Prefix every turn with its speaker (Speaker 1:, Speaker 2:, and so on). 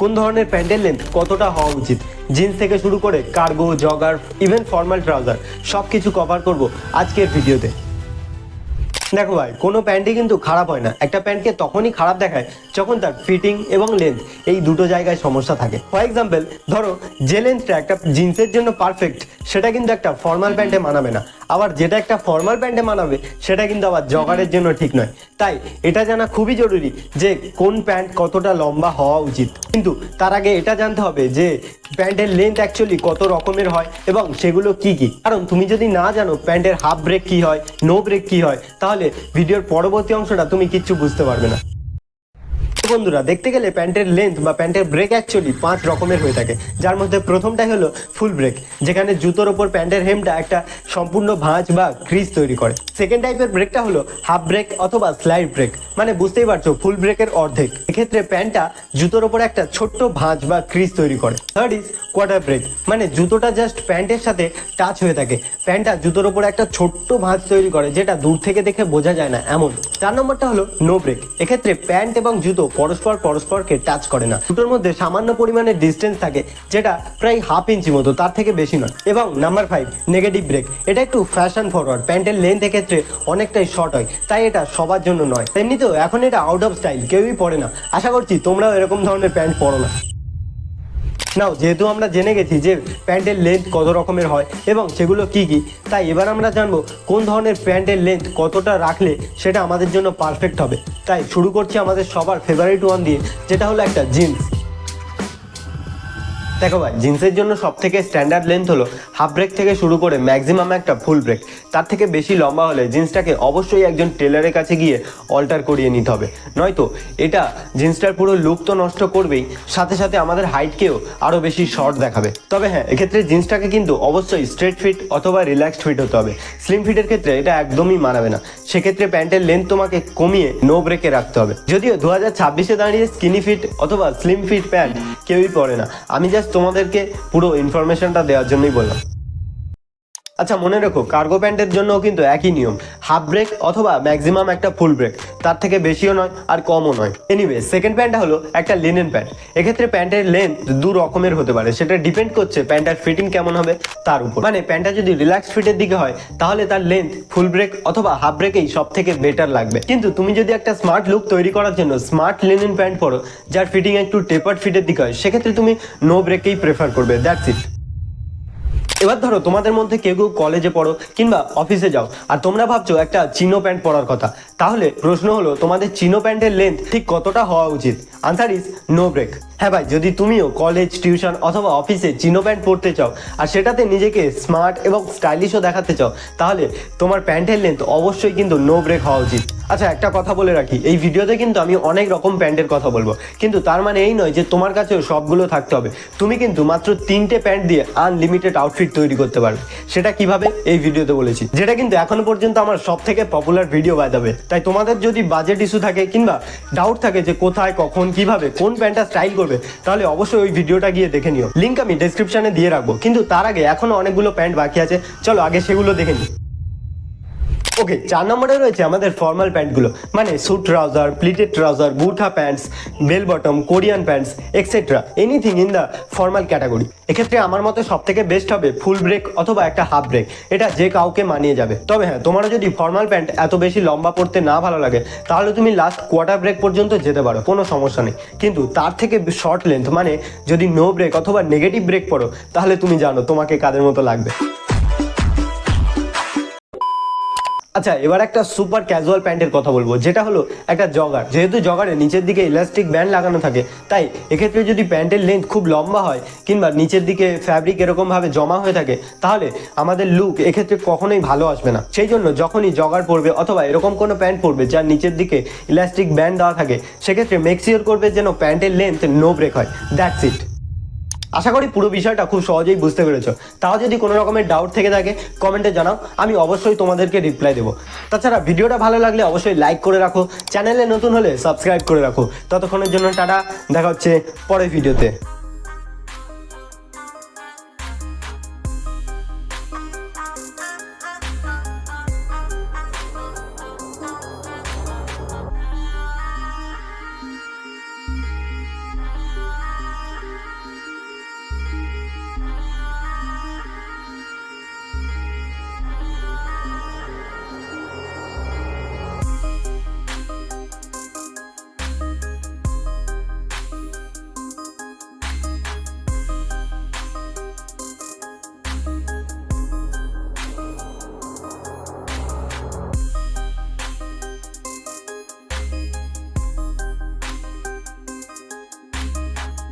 Speaker 1: কোন ধরনের প্যান্টের লেন্থ কতটা হওয়া উচিত, জিন্স থেকে শুরু করে cargo, jogger, even formal trouser সব কিছু কভার করব আজকের ভিডিওতে। দেখো ভাই, কোনো প্যান্টই কিন্তু খারাপ হয় না। একটা প্যান্টকে তখনই খারাপ দেখায় যখন তার ফিটিং এবং লেন্থ এই দুটো জায়গায় সমস্যা থাকে। ফর এক্সাম্পল, ধরো যে লেন্থটা একটা জিন্সের জন্য পারফেক্ট সেটা কিন্তু একটা ফর্মাল প্যান্টে মানাবে না, আবার যেটা একটা ফর্মাল প্যান্টে মানাবে সেটা কিন্তু আবার জগারের জন্য ঠিক নয়। তাই এটা জানা খুবই জরুরি যে কোন প্যান্ট কতটা লম্বা হওয়া উচিত। কিন্তু তার আগে এটা জানতে হবে যে প্যান্টের লেন্থ অ্যাকচুয়ালি কত রকমের হয় এবং সেগুলো কি কি। কারণ তুমি যদি না জানো প্যান্টের হাফ ব্রেক কি হয়, নো ব্রেক কি হয়, তাহলে ভিডিওর পরবর্তী অংশটা তুমি কিচ্ছু বুঝতে পারবে না। বন্ধুরা, দেখতে গেলে প্যান্টের লেন্থ বা প্যান্টের ব্রেক অ্যাকচুয়ালি 5 রকমের হয়ে থাকে, যার মধ্যে প্রথমটাই হলো ফুল ব্রেক, যেখানে জুতোর ওপর প্যান্টের হেমটা একটা সম্পূর্ণ ভাঁজ বা ক্রিজ তৈরি করে। সেকেন্ড টাইপের ব্রেকটা হলো হাফ ব্রেক অথবা স্লাইড ব্রেক, মানে বুঝতেই পারছো ফুল ব্রেকের অর্ধেক। এক্ষেত্রে প্যান্টটা জুতোর ওপর একটা ছোট্ট ভাঁজ বা ক্রিজ তৈরি করে। থার্ড ইজ কোয়ার্টার ব্রেক, মানে জুতোটা জাস্ট প্যান্টের সাথে টাচ হয়ে থাকে, প্যান্টটা জুতোর ওপর একটা ছোট্ট ভাঁজ তৈরি করে যেটা দূর থেকে দেখে বোঝা যায় না এমন। 4 নম্বরটা হলো নো ব্রেক, এক্ষেত্রে প্যান্ট এবং জুতো পরস্পরকে টাচ করে না, দুটোর মধ্যে সামান্য পরিমাণের ডিস্টেন্স থাকে যেটা প্রায় হাফ ইঞ্চি মতো, তার থেকে বেশি নয়। এবং নাম্বার 5 নেগেটিভ ব্রেক, এটা একটু ফ্যাশন ফরওয়ার্ড, প্যান্টের লেন্থ এক্ষেত্রে অনেকটাই শর্ট হয়, তাই এটা সবার জন্য নয়। এমনিতেও এখন এটা আউট অফ স্টাইল, কেউই পরে না। আশা করছি তোমরাও এরকম ধরনের প্যান্ট পরো না। নাও, যেহেতু আমরা জেনে গেছি যে প্যান্টের লেন্থ কত রকমের হয় এবং সেগুলো কি কি, তাই এবার আমরা জানবো কোন ধরনের প্যান্টের লেন্থ কতটা রাখলে সেটা আমাদের জন্য পারফেক্ট হবে। তাই শুরু করছি আমাদের সবার ফেভারিট ওয়ান দিয়ে, যেটা হলো একটা জিন্স। দেখো ভাই, জিন্সের জন্য সব থেকে স্ট্যান্ডার্ড লেন্থ হলো হাফ ব্রেক থেকে শুরু করে ম্যাক্সিমাম একটা ফুল ব্রেক। তার থেকে বেশি লম্বা হলে জিন্সটাকে অবশ্যই একজন টেলারের কাছে গিয়ে অল্টার করিয়ে নিতে হবে, নয়তো এটা জিন্সটার পুরো লুক তো নষ্ট করবেই, সাথে সাথে আমাদের হাইটকেও আরও বেশি শর্ট দেখাবে। তবে হ্যাঁ, এক্ষেত্রে জিন্সটাকে কিন্তু অবশ্যই স্ট্রেট ফিট অথবা রিল্যাক্সড ফিট হতে হবে। স্লিম ফিটের ক্ষেত্রে এটা একদমই মানাবে না, সেক্ষেত্রে প্যান্টের লেন্থ তোমাকে কমিয়ে নো ব্রেকে রাখতে হবে। যদিও 2026-এ দাঁড়িয়ে স্কিনি ফিট অথবা স্লিম ফিট প্যান্ট কেউই পরে না, আমি জাস্ট তোমাদেরকে পুরো ইনফরমেশনটা দেওয়ার জন্যই বললাম। আচ্ছা, মনে রেখো কার্গো প্যান্টের জন্যও কিন্তু একই নিয়ম, হাফ ব্রেক অথবা ম্যাক্সিমাম একটা ফুল ব্রেক, তার থেকে বেশিও নয় আর কমও নয়। এনিওয়ে, সেকেন্ড প্যান্টটা হলো একটা লিনেন প্যান্ট। এক্ষেত্রে প্যান্টের লেন্থ 2 রকমের হতে পারে, সেটা ডিপেন্ড করছে প্যান্টের ফিটিং কেমন হবে তার উপর। মানে প্যান্টটা যদি রিল্যাক্স ফিটের দিকে হয় তাহলে তার লেন্থ ফুল ব্রেক অথবা হাফ ব্রেকেই সব থেকে বেটার লাগবে। কিন্তু তুমি যদি একটা স্মার্ট লুক তৈরি করার জন্য স্মার্ট লিনেন প্যান্ট পরো যার ফিটিং একটু টেপার্ড ফিটের দিকে হয়, সেক্ষেত্রে তুমি নো ব্রেকেই প্রেফার করবে, দ্যাটস ইট। এবার ধরো তোমাদের মধ্যে কেউ কেউ কলেজে পড়ো কিংবা অফিসে যাও আর তোমরা ভাবছো একটা চিনো প্যান্ট পরার কথা, তাহলে প্রশ্ন হলো তোমাদের চিনো প্যান্টের লেন্থ ঠিক কতটা হওয়া উচিত? Answer is no break. হ্যাঁ ভাই, যদি তুমিও কলেজ, টিউশন অথবা অফিসে চিনো প্যান্ট পরতে চাও আর সেটাতে নিজেকে স্মার্ট এবং স্টাইলিশও দেখাতে চাও, তাহলে তোমার প্যান্টের লেন্থ অবশ্যই কিন্তু নো ব্রেক হওয়া উচিত। আচ্ছা, একটা কথা বলে রাখি, এই ভিডিওতে কিন্তু আমি অনেক রকম প্যান্টের কথা বলবো, কিন্তু তার মানে এই নয় যে তোমার কাছেও সবগুলো থাকতে হবে। তুমি কিন্তু মাত্র 3টে প্যান্ট দিয়ে আনলিমিটেড আউটফিট তৈরি করতে পারবে। সেটা কিভাবে এই ভিডিওতে বলেছি, যেটা কিন্তু এখনো পর্যন্ত আমার সব থেকে পপুলার ভিডিও বানাবে। তাই তোমাদের যদি বাজেট ইস্যু থাকে কিংবা ডাউট থাকে যে কোথায়, কখন, কিভাবে কোন প্যান্টটা স্টাইল করবে, তাহলে অবশ্যই ওই ভিডিওটা গিয়ে দেখে নিও, লিঙ্ক আমি ডেসক্রিপশনে দিয়ে রাখবো। কিন্তু তার আগে এখনো অনেকগুলো প্যান্ট বাকি আছে, চলো আগে সেগুলো দেখে নিই। ওকে, 4 নম্বরে রয়েছে আমাদের ফর্মাল প্যান্টগুলো, মানে suit trouser, pleated trouser, burqa pants, bell bottom, Korean pants extra, anything in the formal category. এক্ষেত্রে আমার মতে সব থেকে বেস্ট হবে ফুল ব্রেক অথবা একটা হাফ ব্রেক, এটা যে কাউকে মানিয়ে যাবে। তবে হ্যাঁ, তোমার যদি ফর্মাল প্যান্ট এত বেশি লম্বা পড়তে না ভালো লাগে তাহলে তুমি লাস্ট কোয়ার্টার ব্রেক পর্যন্ত যেতে পারো, কোনো সমস্যা নেই। কিন্তু তার থেকে শর্ট লেন্থ, মানে যদি নো ব্রেক অথবা নেগেটিভ ব্রেক পড়ো, তাহলে তুমি জানো তোমাকে কাদের মতো লাগবে। আচ্ছা, এবার একটা সুপার ক্যাজুয়াল প্যান্টের কথা বলবো, যেটা হলো একটা জগার। যেহেতু জগারে নিচের দিকে ইলাস্টিক ব্যান্ড লাগানো থাকে, তাই এক্ষেত্রে যদি প্যান্টের লেন্থ খুব লম্বা হয় কিংবা নিচের দিকে ফ্যাব্রিক এরকমভাবে জমা হয়ে থাকে, তাহলে আমাদের লুক এক্ষেত্রে কখনোই ভালো আসবে না। সেই জন্য যখনই জগার পরবে অথবা এরকম কোনো প্যান্ট পরবে যার নিচের দিকে ইলাস্টিক ব্যান্ড দেওয়া থাকে, সেক্ষেত্রে মেক শিওর করবে যেন প্যান্টের লেন্থ নো ব্রেক হয়, দ্যাটস ইট। আশা করি পুরো বিষয়টা খুব সহজেই বুঝতে পেরেছো। তাও যদি কোনো রকমের ডাউট থেকে থাকে কমেন্টে জানাও, আমি অবশ্যই তোমাদেরকে রিপ্লাই দেবো। তাছাড়া ভিডিওটা ভালো লাগলে অবশ্যই লাইক করে রাখো, চ্যানেলে নতুন হলে সাবস্ক্রাইব করে রাখো। ততক্ষণের জন্য টাটা, দেখা হচ্ছে পরের ভিডিওতে।